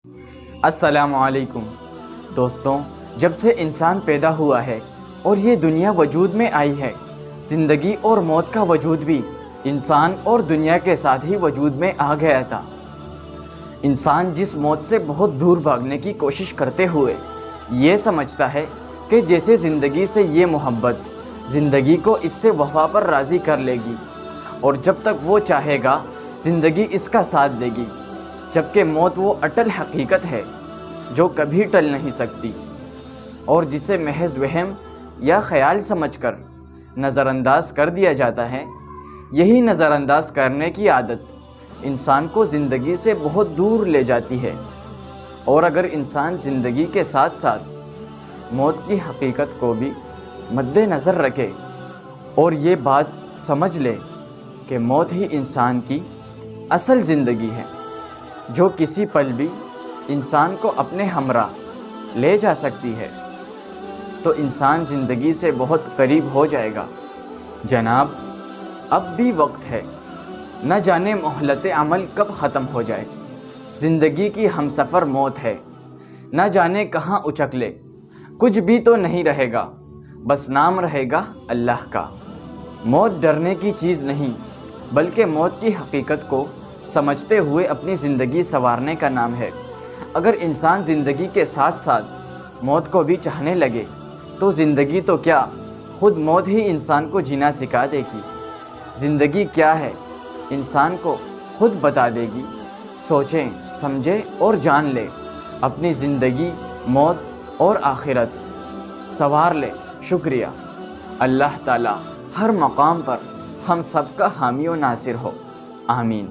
السلام علیکم دوستوں، جب سے انسان پیدا ہوا ہے اور یہ دنیا وجود میں آئی ہے، زندگی اور موت کا وجود بھی انسان اور دنیا کے ساتھ ہی وجود میں آ گیا تھا۔ انسان جس موت سے بہت دور بھاگنے کی کوشش کرتے ہوئے یہ سمجھتا ہے کہ جیسے زندگی سے یہ محبت زندگی کو اس سے وفا پر راضی کر لے گی، اور جب تک وہ چاہے گا زندگی اس کا ساتھ دے گی، جبکہ موت وہ اٹل حقیقت ہے جو کبھی ٹل نہیں سکتی، اور جسے محض وہم یا خیال سمجھ کر نظر انداز کر دیا جاتا ہے۔ یہی نظر انداز کرنے کی عادت انسان کو زندگی سے بہت دور لے جاتی ہے، اور اگر انسان زندگی کے ساتھ ساتھ موت کی حقیقت کو بھی مد نظر رکھے اور یہ بات سمجھ لے کہ موت ہی انسان کی اصل زندگی ہے، جو کسی پل بھی انسان کو اپنے ہمراہ لے جا سکتی ہے، تو انسان زندگی سے بہت قریب ہو جائے گا۔ جناب، اب بھی وقت ہے، نہ جانے مہلت عمل کب ختم ہو جائے۔ زندگی کی ہمسفر موت ہے، نہ جانے کہاں اچک لے۔ کچھ بھی تو نہیں رہے گا، بس نام رہے گا اللہ کا۔ موت ڈرنے کی چیز نہیں، بلکہ موت کی حقیقت کو سمجھتے ہوئے اپنی زندگی سنوارنے کا نام ہے۔ اگر انسان زندگی کے ساتھ ساتھ موت کو بھی چاہنے لگے تو زندگی تو کیا، خود موت ہی انسان کو جینا سکھا دے گی۔ زندگی کیا ہے انسان کو خود بتا دے گی۔ سوچیں، سمجھیں اور جان لے، اپنی زندگی، موت اور آخرت سنوار لے۔ شکریہ۔ اللہ تعالی ہر مقام پر ہم سب کا حامی و ناصر ہو، آمین۔